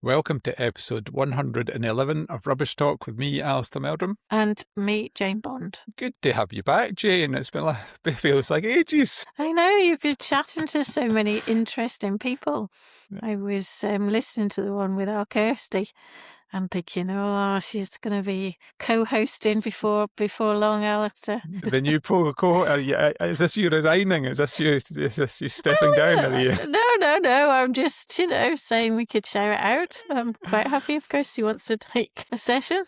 Welcome to episode 111 of Rubbish Talk with me, Alasdair Meldrum. And me, Jane Bond. Good to have you back, Jane. It feels like ages. I know, you've been chatting to so many interesting people. I was listening to the one with our Kirsty and thinking, oh, she's going to be co-hosting before long, Alasdair. The new protocol, is this you resigning? Is this you stepping down? Are you? No, I'm just, saying we could share it out. I'm quite happy if Kirsty wants to take a session.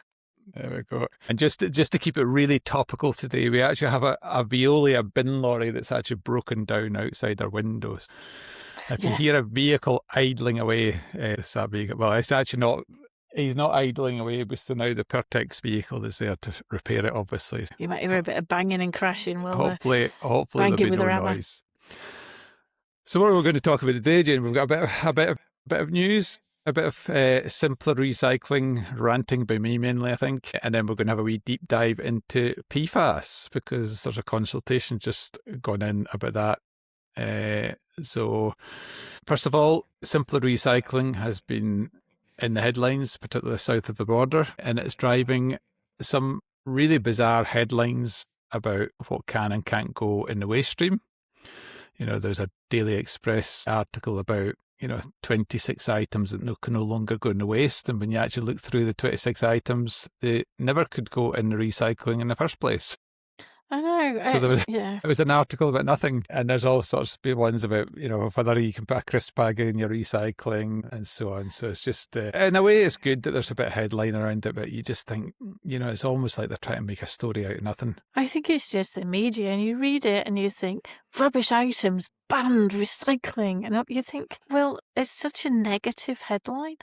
There we go. And just to keep it really topical today, we actually have a Veolia bin lorry that's actually broken down outside our windows. If you hear a vehicle idling away, it's that vehicle. Well, it's actually not. He's not idling away, but so now the Pertex vehicle is there to repair it, obviously. You might hear a bit of banging and crashing. Hopefully there'll be no noise. So what are we going to talk about today, Jane? We've got a bit of news, a bit of simpler recycling, ranting by me mainly, I think. And then we're going to have a wee deep dive into PFAS, because there's a consultation just gone in about that. So first of all, simpler recycling has been in the headlines, particularly south of the border, and it's driving some really bizarre headlines about what can and can't go in the waste stream. There's a Daily Express article about 26 items that can no longer go in the waste, and when you actually look through the 26 items, they never could go in the recycling in the first place. I know. So it was an article about nothing, and there's all sorts of ones about, whether you can put a crisp bag in your recycling and so on. So it's just, in a way, it's good that there's a bit of headline around it, but you just think, it's almost like they're trying to make a story out of nothing. I think it's just the media, and you read it and you think, rubbish items, banned, recycling, and you think, well, it's such a negative headline.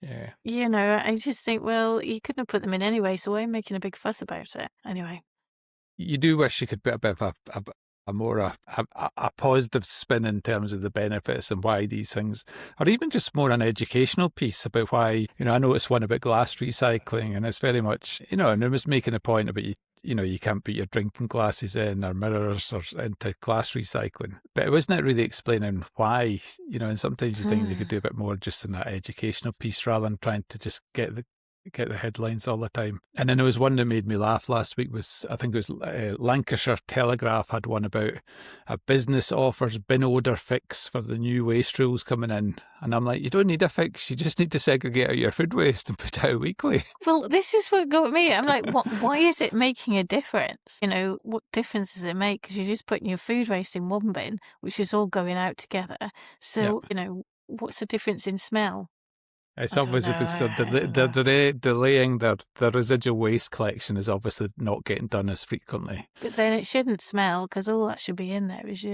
Yeah. I just think, well, you couldn't have put them in anyway, so why are you making a big fuss about it? Anyway. You do wish you could put a bit of a positive spin in terms of the benefits and why these things, or even just more an educational piece about why, I noticed one about glass recycling, and it's very much, and it was making a point about you can't put your drinking glasses in or mirrors or into glass recycling. But it wasn't really explaining why, and sometimes you think they could do a bit more just in that educational piece rather than trying to just get the headlines all the time. And then there was one that made me laugh last week I think it was Lancashire Telegraph had one about a business offers bin odour fix for the new waste rules coming in. And I'm like, you don't need a fix, you just need to segregate out your food waste and put it out weekly. Well, this is what got me. I'm like, why is it making a difference? What difference does it make? Because you're just putting your food waste in one bin, which is all going out together. So, what's the difference in smell? It's obviously because they're delaying their residual waste collection is obviously not getting done as frequently. But then it shouldn't smell, because all that should be in there is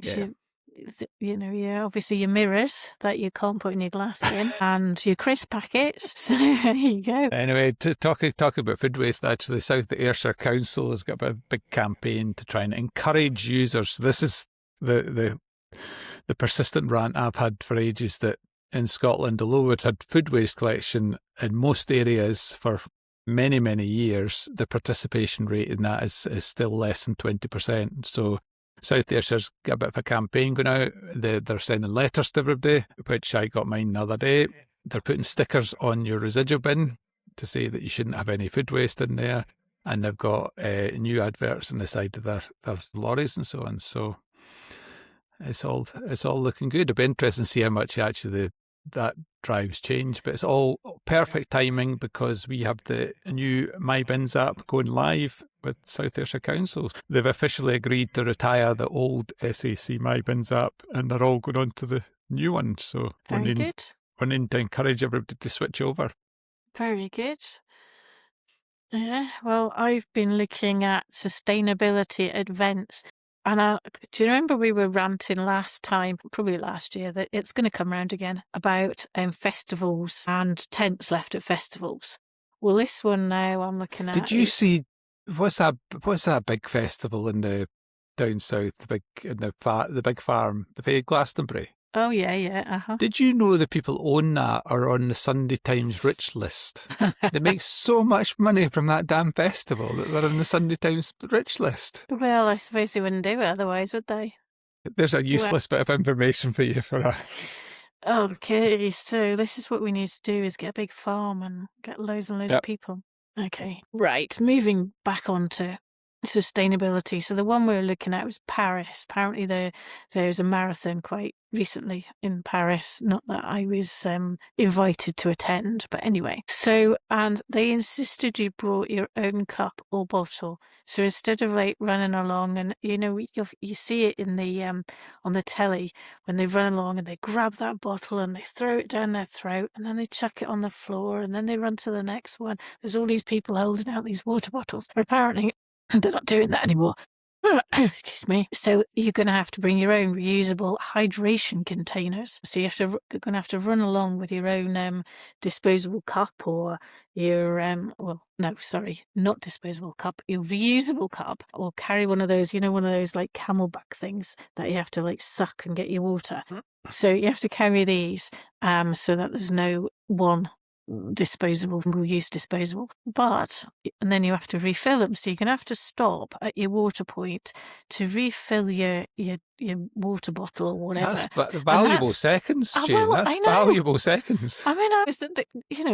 obviously your mirrors that you can't put in your glass in, and your crisp packets. So there you go. Anyway, talk about food waste, actually, South Ayrshire Council has got a big campaign to try and encourage users. This is the persistent rant I've had for ages, that in Scotland, although we've had food waste collection in most areas for many, many years, the participation rate in that is still less than 20%. So South Ayrshire's got a bit of a campaign going out. They're sending letters to everybody, which I got mine the other day. They're putting stickers on your residual bin to say that you shouldn't have any food waste in there. And they've got new adverts on the side of their lorries and so on. So it's all looking good. It'll be interesting to see how much actually that drives change, but it's all perfect timing because we have the new My Bins app going live with South Ayrshire Council. They've officially agreed to retire the old SAC My Bins app, and they're all going on to the new one. So very good. We're needing to encourage everybody to switch over. Very good. Yeah, well, I've been looking at sustainability events. And do you remember we were ranting last time, probably last year, that it's going to come round again about festivals and tents left at festivals? Well, this one now I'm looking at. Did you see what's that big festival in the down south, the big farm, the Glastonbury? Oh yeah. Did you know the people own that are on the Sunday Times rich list? They make so much money from that damn festival that they're on the Sunday Times rich list. Well, I suppose they wouldn't do it otherwise, would they? There's a useless bit of information for you for that. Okay, so this is what we need to do: is get a big farm and get loads and loads of Yep. people. Okay, right. Moving back on to sustainability. So the one we were looking at was Paris. Apparently there's a marathon quite recently in Paris. Not that I was invited to attend, but anyway. So, and they insisted you brought your own cup or bottle. So instead of like running along and, you see it in the on the telly when they run along and they grab that bottle and they throw it down their throat and then they chuck it on the floor and then they run to the next one. There's all these people holding out these water bottles. But apparently they're not doing that anymore. Excuse me. So you're going to have to bring your own reusable hydration containers. So you're going to have to run along with your own disposable cup or your not disposable cup, your reusable cup, or carry one of those, one of those like camelback things that you have to like suck and get your water. So you have to carry these so that there's no one disposable, single-use disposable, and then you have to refill them. So you're going to have to stop at your water point to refill your water bottle or whatever. That's valuable seconds, Jane. Well, that's I know. valuable seconds. I mean,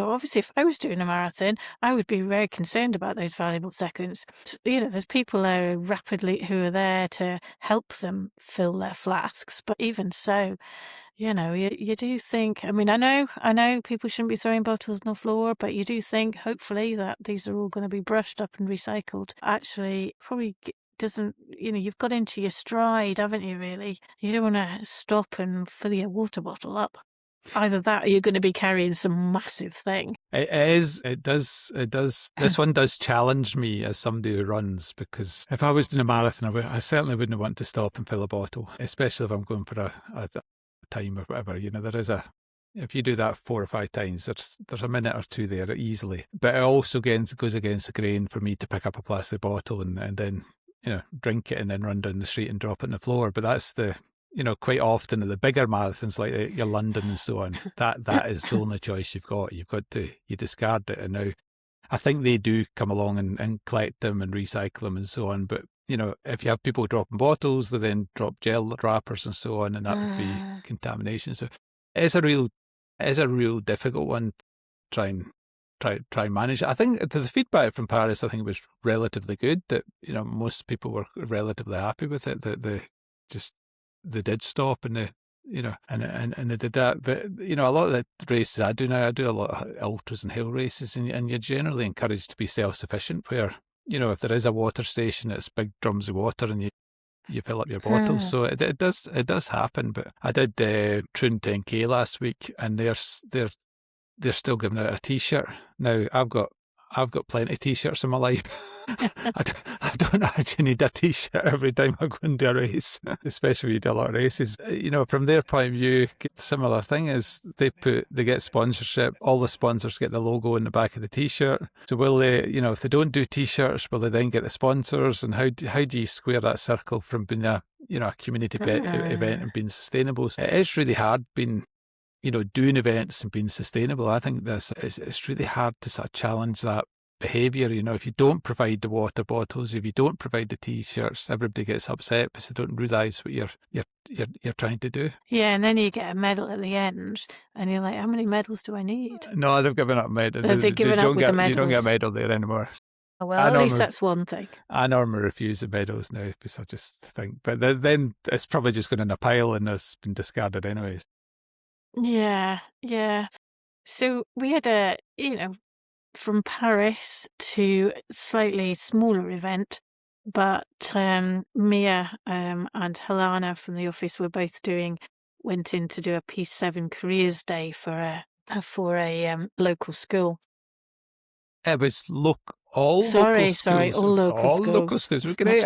obviously, if I was doing a marathon, I would be very concerned about those valuable seconds. There's people who are there to help them fill their flasks, but even so, you do think, I mean, I know people shouldn't be throwing bottles on the floor, but you do think, hopefully, that these are all going to be brushed up and recycled. Actually, probably doesn't, you've got into your stride, haven't you, really? You don't want to stop and fill your water bottle up. Either that or you're going to be carrying some massive thing. It is. It does. This one does challenge me as somebody who runs, because if I was doing a marathon, I certainly wouldn't want to stop and fill a bottle, especially if I'm going for a time or whatever. If you do that 4 or 5 times, there's a minute or two there easily. But it also goes against the grain for me to pick up a plastic bottle and then drink it and then run down the street and drop it on the floor. But that's quite often at the bigger marathons like your London and so on, that is the only choice you've got. You discard it. And now I think they do come along and collect them and recycle them and so on. But, if you have people dropping and they then drop gel wrappers and so on, and that would be contamination. So it's a real difficult one to try and manage it. I think the feedback from Paris, I think, was relatively good, that, most people were relatively happy with it, that they did stop and they did that. But, a lot of the races I do now, I do a lot of ultras and hill races, and you're generally encouraged to be self-sufficient, where, if there is a water station, it's big drums of water and you fill up your bottles. So it does happen. But I did Troon 10K last week, and they're still giving out a T-shirt. Now I've got plenty of T-shirts in my life. I don't actually need a T-shirt every time I go and do a race, especially when you do a lot of races. From their point of view, the similar thing is they get sponsorship. All the sponsors get the logo in the back of the T-shirt. So will they, if they don't do T-shirts, will they then get the sponsors? And how do you square that circle from being a community event and being sustainable? It is really hard being doing events and being sustainable. I think it's really hard to sort of challenge that behaviour. If you don't provide the water bottles, if you don't provide the T-shirts, everybody gets upset because they don't realise what you're trying to do. Yeah, and then you get a medal at the end, and you're like, how many medals do I need? No, they've given up medals. They've given up with the medals. You don't get a medal there anymore. Well, at least that's one thing. I normally refuse the medals now because I just think, but then it's probably just going in a pile and it's been discarded anyways. Yeah. So we had from Paris to a slightly smaller event, but Mia and Helena from the office went in to do a P7 Careers Day for a local school. It was all local schools. It was great.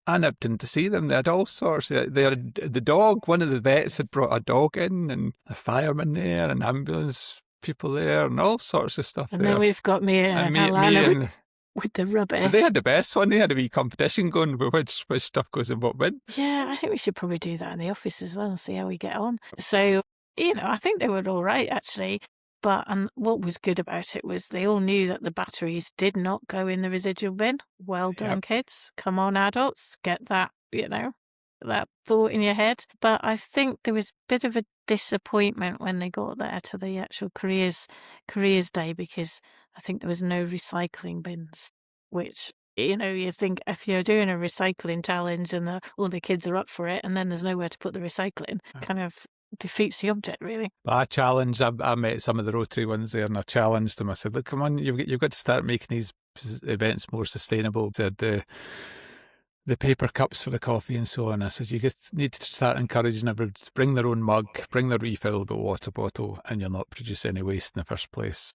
I nipped in to see them. They had all sorts. They had the dog. One of the vets had brought a dog in, and a fireman there, and ambulance people there, and all sorts of stuff. And then we've got Mia and Alana with the rubbish. They had the best one. They had a wee competition going with which stuff goes in what bin. Yeah, I think we should probably do that in the office as well and see how we get on. So, I think they were all right, actually. But what was good about it was they all knew that the batteries did not go in the residual bin. Well done, kids. Come on, adults. Get that, that thought in your head. But I think there was a bit of a disappointment when they got there to the actual careers day, because I think there was no recycling bins, which, you think if you're doing a recycling challenge and all the kids are up for it, and then there's nowhere to put the recycling, kind of defeats the object, really. But I met some of the Rotary ones there, and I challenged them. I said, look, come on, you've got to start making these events more sustainable. Said the paper cups for the coffee and so on. I said, you just need to start encouraging everyone to bring their own mug, bring their refillable water bottle, and you'll not produce any waste in the first place.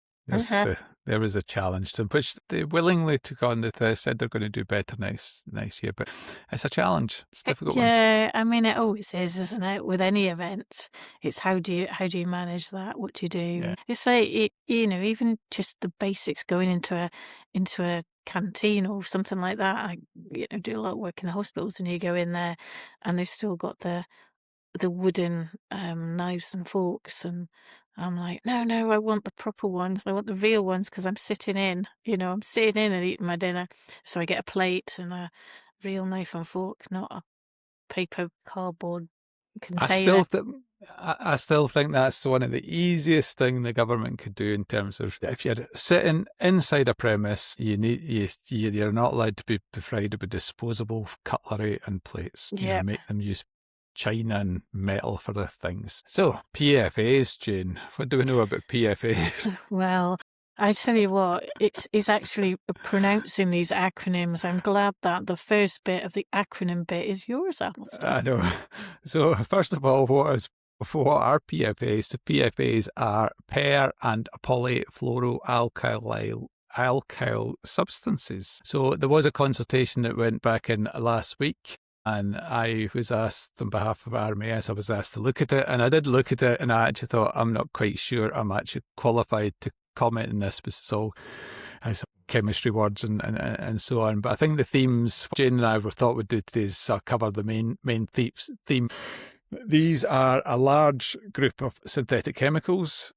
There was a challenge to them, which they willingly took on. They said they're going to do better next year, but it's a challenge. It's a difficult one. Yeah, I mean, it always is, isn't it? With any event, it's how do you manage that? What do you do? Yeah. It's like even just the basics, going into a canteen or something like that. I do a lot of work in the hospitals, and you go in there, and they've still got the wooden knives and forks, and I'm like, no, I want the proper ones. I want the real ones, because I'm sitting in. I'm sitting in and eating my dinner, so I get a plate and a real knife and fork, not a paper cardboard container. I still think that's one of the easiest thing the government could do in terms of, if you're sitting inside a premise, you're not allowed to be provided with disposable cutlery and plates. Make them use china and metal for the things. So, PFAS, Jane. What do we know about PFAS? Well, I tell you what, it's actually pronouncing these acronyms. I'm glad that the first bit of the acronym bit is yours, Alasdair. I know. So, first of all, what are PFAS? The PFAS are per- and polyfluoroalkyl substances. So, there was a consultation that went back in last week, and I was asked on behalf of RMAS, I was asked to look at it, and I did look at it, and I actually thought, I'm not quite sure I'm actually qualified to comment on this, because it's all has chemistry words and so on. But I think the themes Jane and I thought we'd do today is cover the main theme. These are a large group of synthetic chemicals,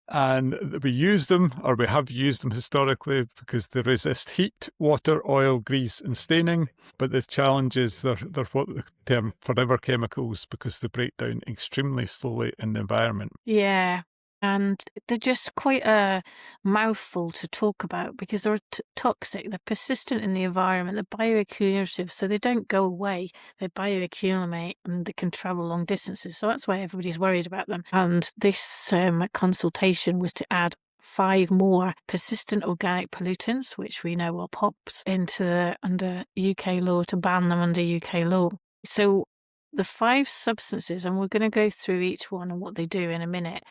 and we use them, or we have used them historically, because they resist heat, water, oil, grease and staining. But the challenge is they're what the term forever chemicals, because they break down extremely slowly in the environment. Yeah. And they're just quite a mouthful to talk about, because they're toxic, they're persistent in the environment, they're bioaccumulative, so they don't go away, they bioaccumulate, and they can travel long distances. So that's why everybody's worried about them. And this consultation was to add 5 more persistent organic pollutants, which we know are POPs, under UK law, to ban them under UK law. So the 5 substances, and we're going to go through each one and what they do in a minute,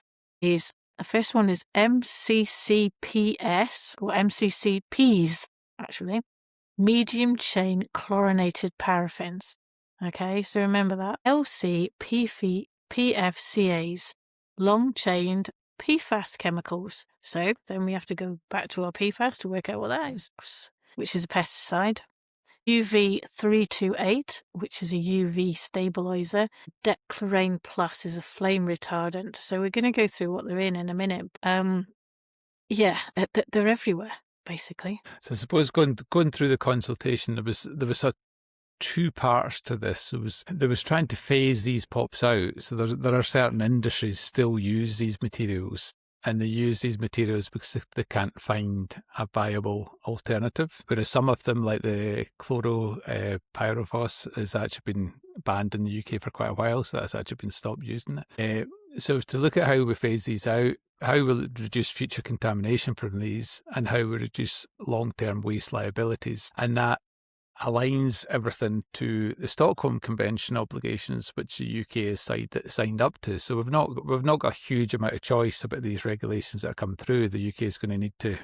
is the first one is MCCPS, or MCCPs, actually, medium chain chlorinated paraffins. Okay, so remember that. PFCAs, long chained PFAS chemicals. So then we have to go back to our PFAS to work out what that is, which is a pesticide. UV328, which is a UV stabilizer. Dechlorane Plus is a flame retardant. So we're going to go through what they're in a minute. They're everywhere, basically. So I suppose going through the consultation, there was 2 parts to this. There was trying to phase these POPs out. So there are certain industries still use these materials, and they use these materials because they can't find a viable alternative. Whereas some of them, like the chloropyrifos, has actually been banned in the UK for quite a while, so that's actually been stopped using it. So to look at how we phase these out, how will it reduce future contamination from these, and how we reduce long-term waste liabilities. And that aligns everything to the Stockholm Convention obligations, which the UK has signed up to. So we've not got a huge amount of choice about these regulations that are coming through. The UK is going to need to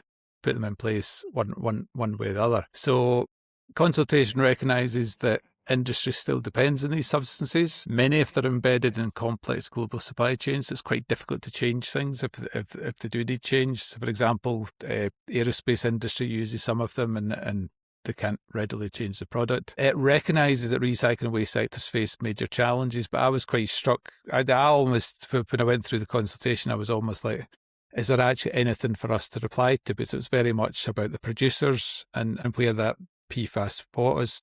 put them in place one way or the other. So consultation recognises that industry still depends on these substances. Many of them are embedded in complex global supply chains. So it's quite difficult to change things if they do need change. So for example, aerospace industry uses some of them, and they can't readily change the product. It recognises that recycling waste sectors face major challenges, but I was quite struck. I almost, when I went through the consultation, I was almost like, is there actually anything for us to reply to? Because it was very much about the producers and where that PFAS was,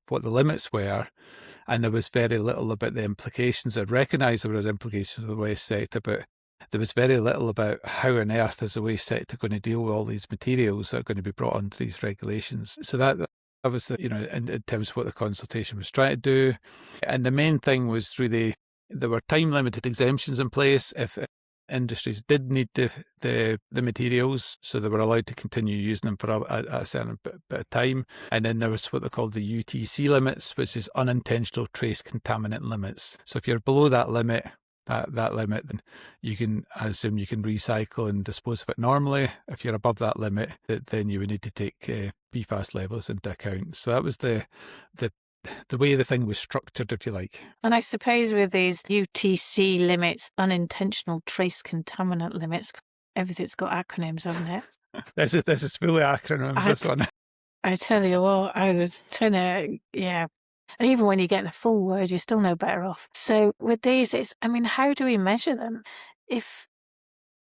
what the limits were, and there was very little about the implications. I recognise there were implications of the waste sector, but there was very little about how on earth is the waste sector going to deal with all these materials that are going to be brought under these regulations. So that was, in terms of what the consultation was trying to do. And the main thing was really there were time-limited exemptions in place if industries did need the materials, so they were allowed to continue using them for a certain bit of time. And then there was what they called the UTC limits, which is unintentional trace contaminant limits. So if you're below that limit, then you can, I assume, you can recycle and dispose of it normally. If you're above that limit, then you would need to take PFAS levels into account. So that was the way the thing was structured, if you like. And I suppose with these UTC limits, unintentional trace contaminant limits, everything's got acronyms, hasn't it? This is fully acronyms, this one. I tell you what, I was trying to, And even when you get the full word, you're still no better off. So with these, how do we measure them? If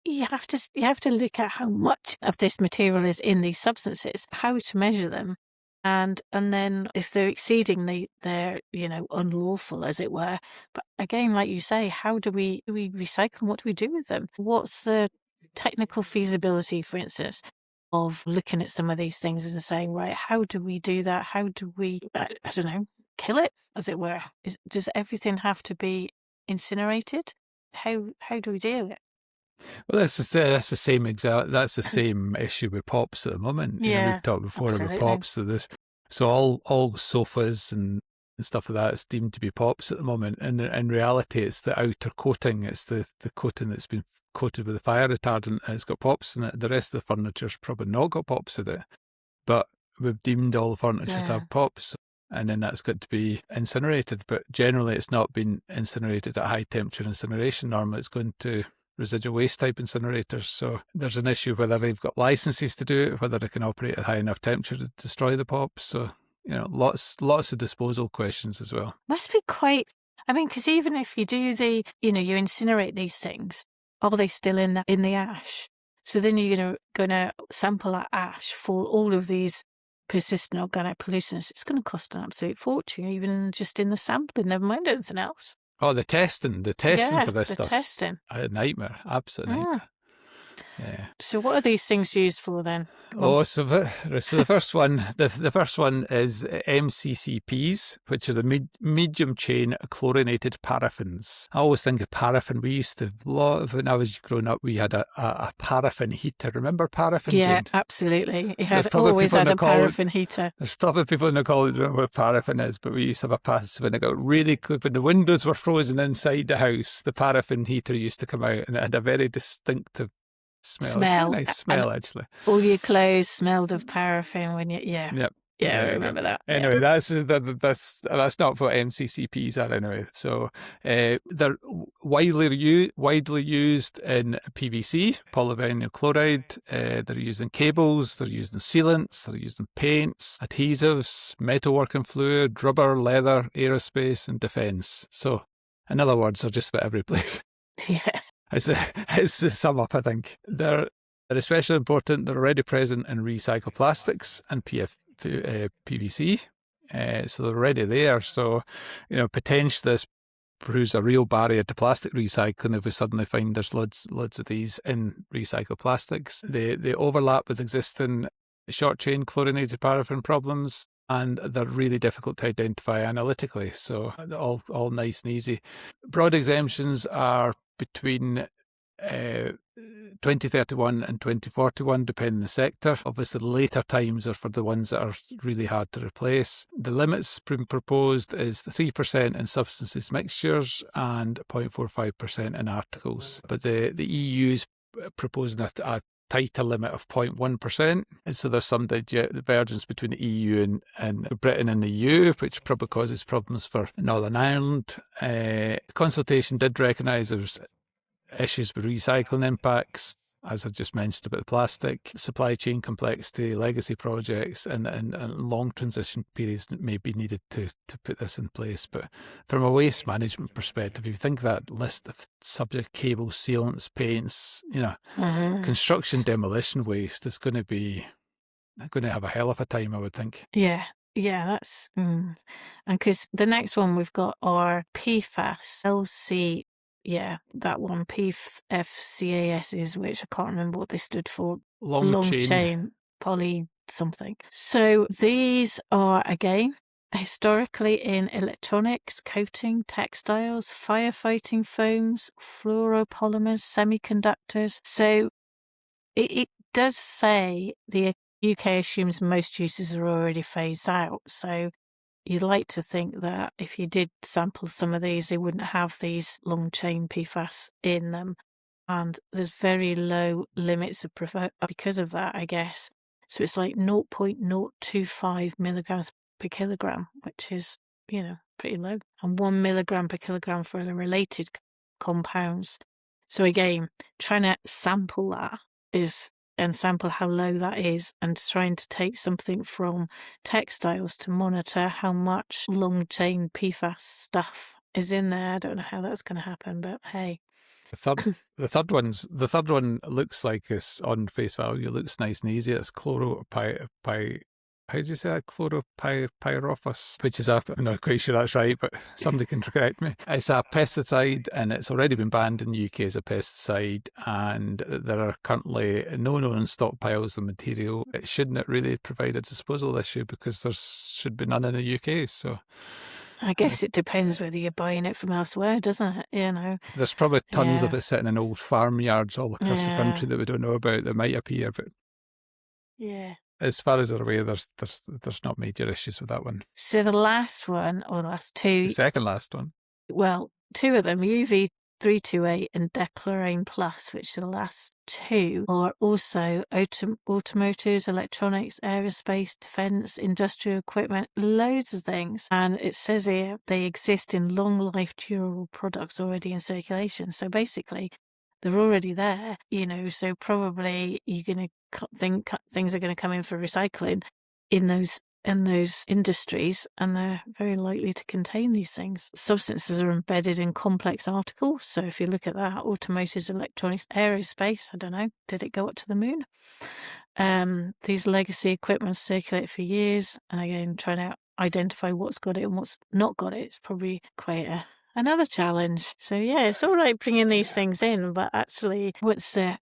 you have to look at how much of this material is in these substances, how to measure them. And then if they're exceeding they're unlawful, as it were. But again, like you say, how do we recycle them? What do we do with them? What's the technical feasibility, for instance, of looking at some of these things and saying, right, how do we do that? How do we, I don't know, kill it, as it were? Does everything have to be incinerated? How do we deal with it? Well, that's the same issue with POPs at the moment. We've talked before about POPs. So all sofas and stuff like that is deemed to be POPs at the moment. And in reality, it's the outer coating. It's the coating that's been coated with a fire retardant. And it's got POPs in it. The rest of the furniture's probably not got POPs in it. But we've deemed all the furniture to have POPs. And then that's got to be incinerated. But generally, it's not been incinerated at high temperature incineration. Normally, it's going to residual waste type incinerators. So there's an issue whether they've got licenses to do it, whether they can operate at high enough temperature to destroy the POPs. So, lots of disposal questions as well. Must be quite, because even if you do you incinerate these things, are they still in the ash? So then you're going to sample that ash for all of these persistent organic pollutants. It's going to cost an absolute fortune, even just in the sampling, never mind anything else. Oh, the testing for this stuff. Testing. A nightmare, absolute nightmare. Yeah. So what are these things used for then? So the first one, the first one is MCCPs, which are the medium chain chlorinated paraffins. I always think of paraffin. We used to when I was growing up, we had a paraffin heater. Remember paraffin? Yeah, Jane? Absolutely. Always had a paraffin heater. There's probably people in the college who don't know what paraffin is, but we used to have a paraffin when it got really cold, when the windows were frozen inside the house. The paraffin heater used to come out, and it had a very distinctive smell. Nice smell, actually. All your clothes smelled of paraffin when you, Yep. Yeah, I remember that. Anyway, that's not what MCCPs are anyway. So they're widely used in PVC, polyvinyl chloride. They're used in cables. They're used in sealants. They're used in paints, adhesives, metalworking fluid, rubber, leather, aerospace, and defence. So, in other words, they're just about every place. Yeah. It's the sum up, I think. They're especially important. They're already present in recycled plastics and PVC. So they're already there. So, potentially this proves a real barrier to plastic recycling if we suddenly find there's loads of these in recycled plastics. They overlap with existing short chain chlorinated paraffin problems, and they're really difficult to identify analytically. So all nice and easy. Broad exemptions are between 2031 and 2041, depending on the sector. Obviously, the later times are for the ones that are really hard to replace. The limits proposed is 3% in substances mixtures and 0.45% in articles. But the EU is proposing a tighter limit of 0.1%. And so there's some divergence between the EU and Britain and the EU, which probably causes problems for Northern Ireland. Consultation did recognise there was issues with recycling impacts, as I just mentioned about the plastic, supply chain complexity, legacy projects, and long transition periods may be needed to put this in place. But from a waste management perspective, if you think that list of subject cables, sealants, paints, construction demolition waste is going to have a hell of a time, I would think. Yeah. Yeah, that's and because the next one we've got are PFAS, LC, yeah, that one, PFCAS is, which I can't remember what they stood for, Long long chain. chain poly something. So these are, again, historically in electronics, coating, textiles, firefighting foams, fluoropolymers, semiconductors. So it does say the UK assumes most uses are already phased out. So you'd like to think that if you did sample some of these, they wouldn't have these long chain PFAS in them. And there's very low limits of because of that, I guess. So it's like 0.025 milligrams per kilogram, which is, pretty low. And 1 milligram per kilogram for the related compounds. So again, trying to sample that and sample how low that is, and trying to take something from textiles to monitor how much long chain PFAS stuff is in there. I don't know how that's going to happen, but hey. The third one looks like it's on face value, looks nice and easy. It's how do you say that? Chloropyrifos, which is I'm not quite sure that's right, but somebody can correct me. It's a pesticide, and it's already been banned in the UK as a pesticide, and there are currently no known stockpiles of material. It shouldn't really provide a disposal issue because there should be none in the UK, so... I guess it depends whether you're buying it from elsewhere, doesn't it? There's probably tons of Yeah. it sitting in old farmyards all across the country that we don't know about that might appear, but Yeah. as far as they're aware, there's not major issues with that one. So the last one, or the last two, The second last one, well, two of them, UV328 and Declarane Plus, which are the last two, are also automotives, electronics, aerospace, defence, industrial equipment, loads of things. And it says here they exist in long life durable products already in circulation. So basically, they're already there, so probably you're going to think things are going to come in for recycling in those industries, and they're very likely to contain these things. Substances are embedded in complex articles. So if you look at that, automotives, electronics, aerospace, I don't know, did it go up to the moon? These legacy equipment circulate for years, and again, trying to identify what's got it and what's not got it is probably quite another challenge. So yeah, it's all right bringing these things in, but actually once they're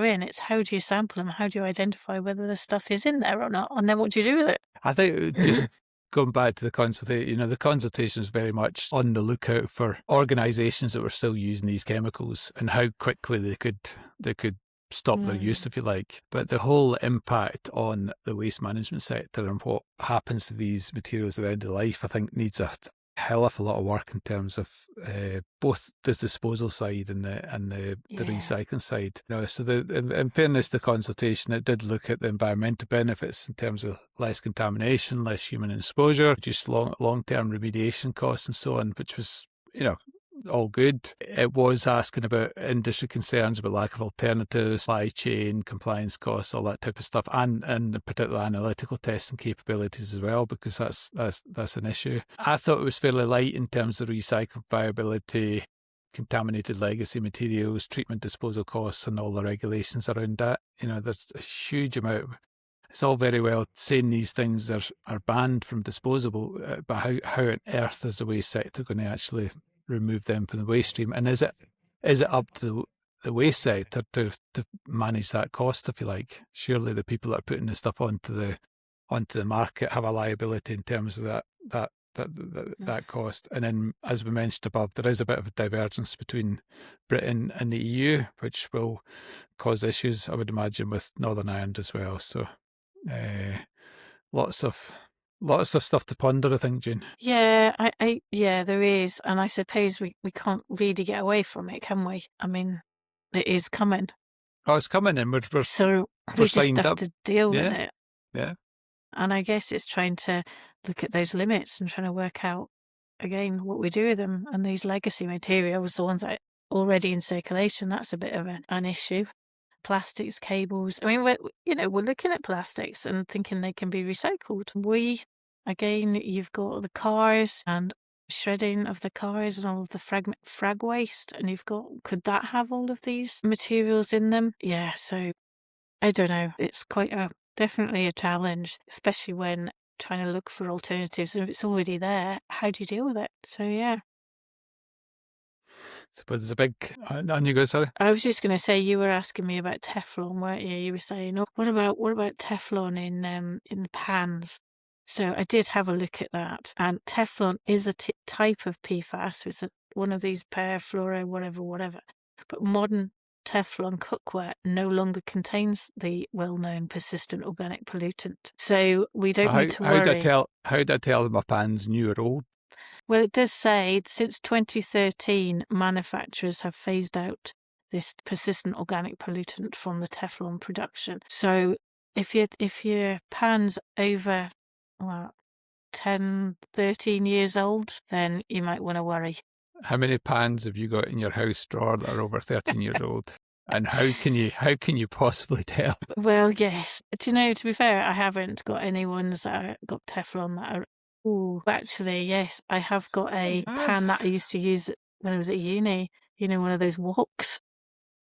in, it's how do you sample them? How do you identify whether the stuff is in there or not? And then what do you do with it? I think just going back to the consultation, the consultation is very much on the lookout for organisations that were still using these chemicals and how quickly they could stop their use, if you like. But the whole impact on the waste management sector and what happens to these materials at the end of life, I think needs a hell of a lot of work in terms of both the disposal side and the recycling side. So in fairness to the consultation, it did look at the environmental benefits in terms of less contamination, less human exposure, reduced long-term remediation costs and so on, which was, all good. It was asking about industry concerns about lack of alternatives, supply chain, compliance costs, all that type of stuff, and particularly analytical testing capabilities as well, because that's an issue. I thought it was fairly light in terms of recycling viability, contaminated legacy materials, treatment disposal costs, and all the regulations around that. There's a huge amount. It's all very well saying these things are banned from disposable, but how on earth is the waste sector going to actually remove them from the waste stream? And is it up to the waste sector to manage that cost, if you like? Surely the people that are putting the stuff onto the market have a liability in terms of that cost. And then, as we mentioned above, there is a bit of a divergence between Britain and the EU, which will cause issues, I would imagine, with Northern Ireland as well. So lots of stuff to ponder, I think, Jane. Yeah, yeah, there is. And I suppose we can't really get away from it, can we? I mean, it is coming. Oh, it's coming, and we're we just have up to deal with Yeah. it. Yeah. And I guess it's trying to look at those limits and trying to work out, again, what we do with them. And these legacy materials, the ones that are already in circulation, that's a bit of an issue. Plastics, cables. I mean, we're looking at plastics and thinking they can be recycled. Again, you've got the cars and shredding of the cars and all of the frag waste, and could that have all of these materials in them? Yeah, so I don't know. It's definitely a challenge, especially when trying to look for alternatives. And if it's already there, how do you deal with it? So, yeah. But there's a big... On you go, sorry. I was just going to say, you were asking me about Teflon, weren't you? You were saying, oh, what about Teflon in pans? So I did have a look at that. And Teflon is a type of PFAS. It's one of these perfluoro, whatever. But modern Teflon cookware no longer contains the well-known persistent organic pollutant. So we don't need to worry. How do I tell my pan's new or old? Well, it does say since 2013, manufacturers have phased out this persistent organic pollutant from the Teflon production. So if your pan's over 10, 13 years old, then you might want to worry. How many pans have you got in your house drawer that are over 13 years old? And how can you possibly tell? Well, yes. Do you know, to be fair, I haven't got any ones that are got Teflon that are... Oh, actually, yes, I have got a pan that I used to use when I was at uni. You know, one of those woks.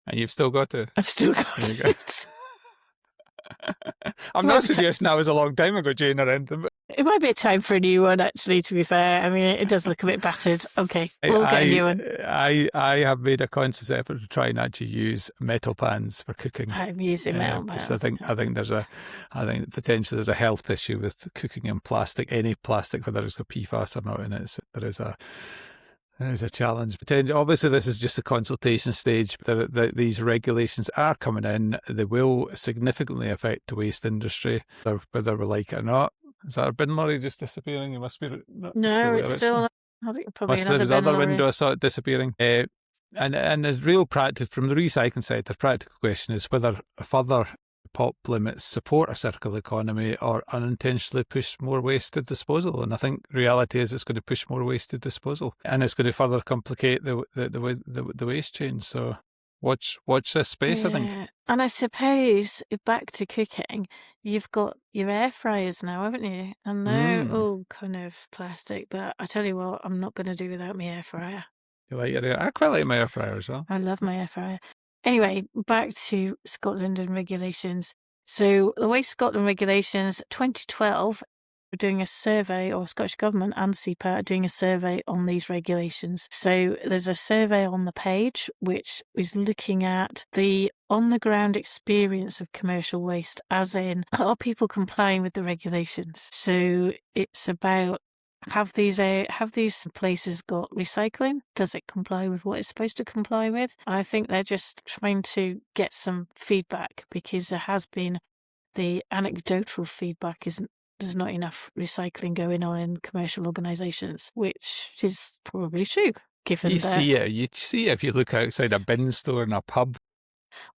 And you've still got it? I've still got it. I'm not suggesting that was a long time ago, Jane, or anything. But it might be a time for a new one, actually, to be fair. I mean, it does look a bit battered. Okay, we'll get a new one. I have made a conscious effort to try and actually use metal pans for cooking. I'm using metal pans. I think potentially there's a health issue with cooking in plastic, any plastic, whether it's got PFAS or not in it. So there's a challenge. Obviously, this is just a consultation stage. These regulations are coming in. They will significantly affect the waste industry, whether we like it or not. Is that our bin lorry just disappearing? You must be... No, it's still... I think probably another bin lorry. There's other window I saw it disappearing. And the real practice, from the recycling side, the practical question is whether further pop limits support a circular economy or unintentionally push more waste to disposal. And I think the reality is it's going to push more waste to disposal, and it's going to further complicate the waste chain. So watch this space, I think. And I suppose, back to cooking, you've got your air fryers now, haven't you? And they're all kind of plastic, but I tell you what, I'm not going to do without my air fryer. You like your air? I quite like my air fryer as well. I love my air fryer. Anyway, back to Scotland and regulations. So the Waste Scotland regulations, 2012, we're doing a survey, or Scottish Government and SEPA are doing a survey on these regulations. So there's a survey on the page which is looking at the on-the-ground experience of commercial waste, as in, are people complying with the regulations? So it's about, have these places got recycling? Does it comply with what it's supposed to comply with? I think they're just trying to get some feedback, because there has been the anecdotal feedback there's not enough recycling going on in commercial organisations, which is probably true. Given you see it if you look outside a bin store in a pub.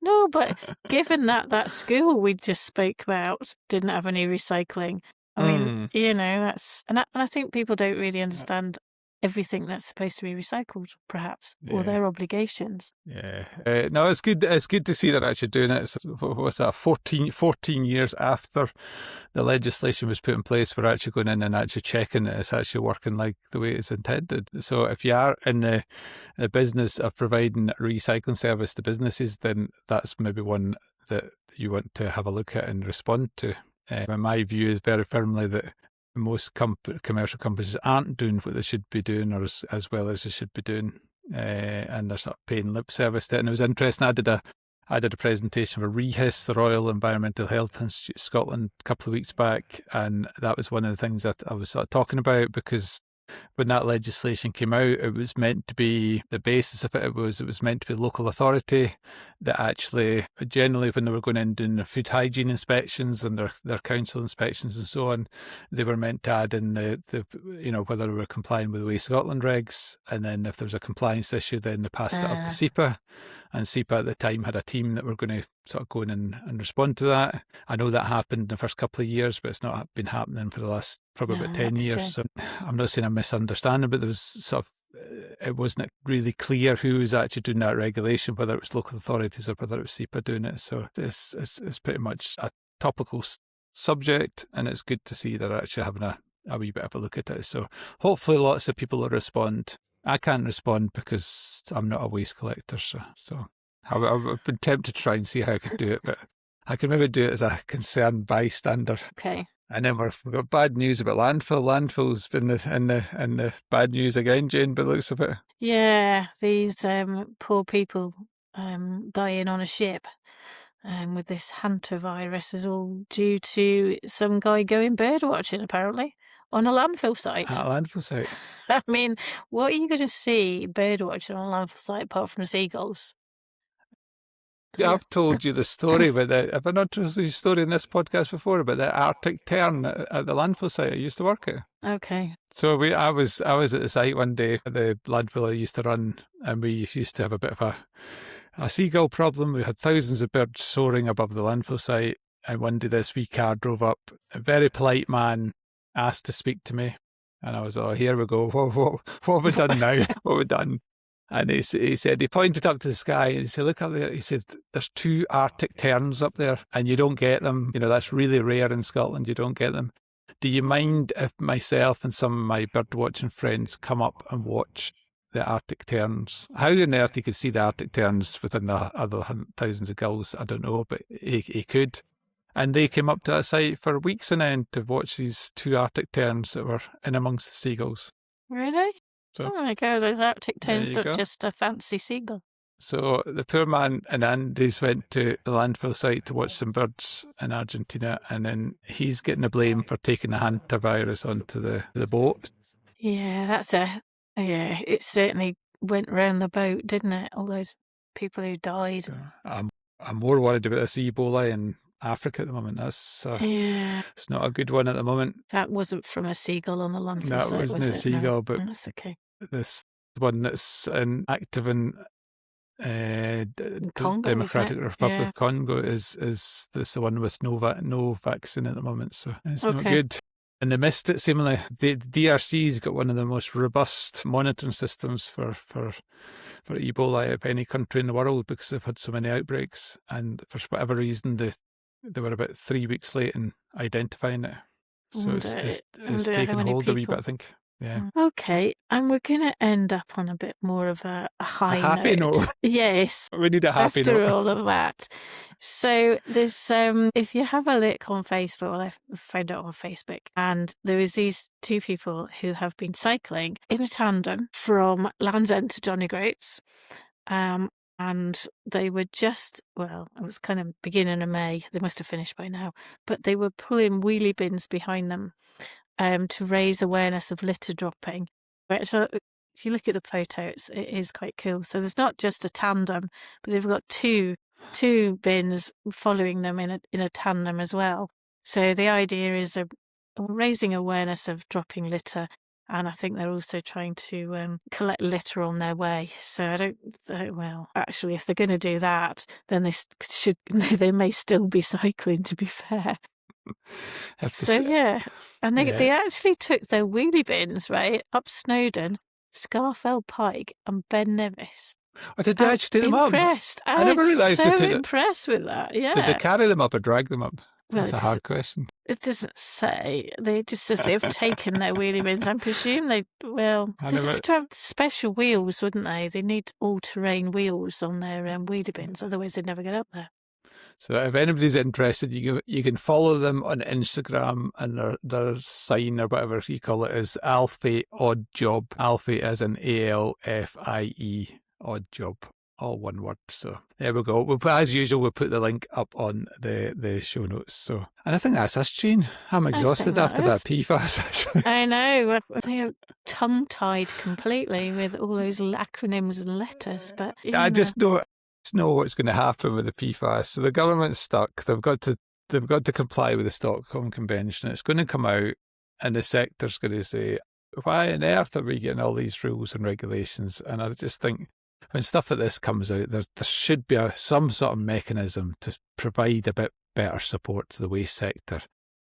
No, but given that school we just spoke about didn't have any recycling, I mean, you know, that's... And I think people don't really understand everything that's supposed to be recycled, perhaps, or their obligations. Yeah. No, it's good. It's good to see that actually doing it. What's that? 14 years after the legislation was put in place, we're actually going in and actually checking that it's actually working like the way it's intended. So if you are in the business of providing a recycling service to businesses, then that's maybe one that you want to have a look at and respond to. My view is very firmly that most commercial companies aren't doing what they should be doing, or as well as they should be doing, and they're sort of paying lip service to it. And it was interesting. I did a presentation for REHIS, the Royal Environmental Health Institute Scotland, a couple of weeks back, and that was one of the things that I was sort of talking about, because when that legislation came out, it was meant to be, the basis of it was meant to be local authority that actually, generally when they were going in doing their food hygiene inspections and their council inspections and so on, they were meant to add in the whether they were complying with the Waste Scotland regs, and then if there was a compliance issue, then they passed it up to SEPA. And SEPA at the time had a team that were going to sort of go in and respond to that. I know that happened in the first couple of years, but it's not been happening for the last probably about 10 years. True. So I'm not saying I'm misunderstanding, but there was sort of, it wasn't really clear who was actually doing that regulation, whether it was local authorities or whether it was SEPA doing it. So it's pretty much a topical subject, and it's good to see they're actually having a wee bit of a look at it. So hopefully lots of people will respond. I can't respond because I'm not a waste collector, so I've been tempted to try and see how I could do it, but I can maybe do it as a concerned bystander. Okay, And then we've got bad news about landfill. Landfill's been in the bad news again, Jane, by the looks of it. Yeah, these poor people dying on a ship with this hantavirus is all due to some guy going bird watching, apparently, on a landfill site. At a landfill site. I mean, what are you going to see bird watching on a landfill site apart from seagulls? Yeah, I've told you the story about the. Have I not told you the story in this podcast before about the Arctic tern at the landfill site I used to work at? Okay. So I was at the site one day at the landfill I used to run, and we used to have a bit of a seagull problem. We had thousands of birds soaring above the landfill site, and one day this wee car drove up. A very polite man asked to speak to me, and I was, oh, here we go. What have we done now? What have we done? And he said, he pointed up to the sky and he said, look up there. He said, there's 2 Arctic terns up there and you don't get them. You know, that's really rare in Scotland. You don't get them. Do you mind if myself and some of my bird watching friends come up and watch the Arctic terns? How on earth he could see the Arctic terns within the other thousands of gulls, I don't know, but he could. And they came up to that site for weeks on end to watch these 2 Arctic terns that were in amongst the seagulls. Really? So, oh my God, those Arctic terns there you look go. just a fancy seagull. So the poor man in Andes went to the landfill site to watch some birds in Argentina, and then he's getting the blame for taking the hantavirus onto the boat. Yeah, it certainly went round the boat, didn't it? All those people who died. So I'm more worried about this Ebola in Africa at the moment. That's Yeah, it's not a good one at the moment. that wasn't from a seagull on the landfill That site, wasn't was a it? seagull, No. but That's okay. this one that's active in Congo, Democratic isn't it? Republic Yeah. of Congo is the one with no vaccine at the moment, so it's not Okay. good. And they missed it seemingly. The DRC's got one of the most robust monitoring systems for Ebola of any country in the world because they've had so many outbreaks, and for whatever reason they were about 3 weeks late in identifying it. So it's how taken many hold a wee bit, people? I think. Yeah. Okay, and we're going to end up on a bit more of a high happy note. Yes. We need a happy After note. all of that. So there's if you have a look on Facebook, well, I found it on Facebook, and there was these 2 people who have been cycling in a tandem from Land's End to Johnny Groats. And they were just, well, it was kind of beginning of May. They must have finished by now, but they were pulling wheelie bins behind them to raise awareness of litter dropping. Right, so if you look at the photos, it is quite cool. So there's not just a tandem, but they've got two bins following them in a tandem as well. So the idea is raising awareness of dropping litter, and I think they're also trying to collect litter on their way. So well, actually, if they're going to do that, then they may still be cycling, to be fair. Yeah, and they actually took their wheelie bins right up Snowdon, Scarfell Pike, and Ben Nevis. Oh, did they actually take them up? Impressed. I never realised so they took impressed with that. Yeah. Did they carry them up or drag them up? Well, That's a hard question. It doesn't say. They just says they've taken their wheelie bins. I presume they'd have to have special wheels, wouldn't they? They need all-terrain wheels on their wheelie bins, otherwise they'd never get up there. So if anybody's interested, you can follow them on Instagram, and their sign or whatever you call it is Alfie Odd Job. Alfie as in ALFIE Odd Job, all one word. So there we go. As usual, we'll put the link up on the show notes. So, and I think that's us, Jane. I'm exhausted after that PFAS. Actually, I know. We're tongue-tied completely with all those acronyms and letters, but I just don't know what's going to happen with the PFAS. So the government's stuck. They've got to comply with the Stockholm Convention. It's going to come out, and the sector's going to say, "Why on earth are we getting all these rules and regulations?" And I just think when stuff like this comes out, there should be some sort of mechanism to provide a bit better support to the waste sector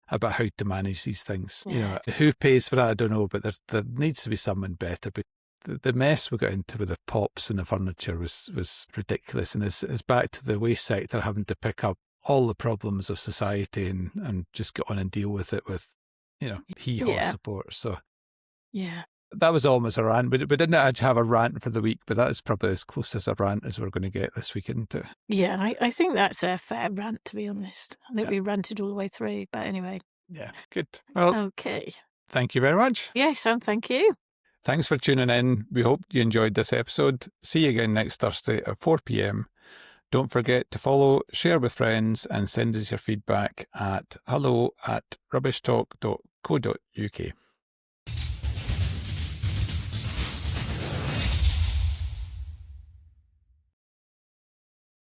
about how to manage these things. Yeah. You know, who pays for that? I don't know, but there needs to be someone better. But the mess we got into with the pops and the furniture was ridiculous, and is back to the waste sector having to pick up all the problems of society and just get on and deal with it with, hee-haw support. So yeah, that was almost a rant. We didn't actually have a rant for the week, but that is probably as close as a rant as we're going to get this week, isn't it? Yeah, I think that's a fair rant, to be honest. I think we ranted all the way through, but anyway. Yeah, good. Well, Okay. thank you very much. Yes, and thank you. Thanks for tuning in. We hope you enjoyed this episode. See you again next Thursday at 4 p.m. Don't forget to follow, share with friends, and send us your feedback at hello@rubbishtalk.co.uk.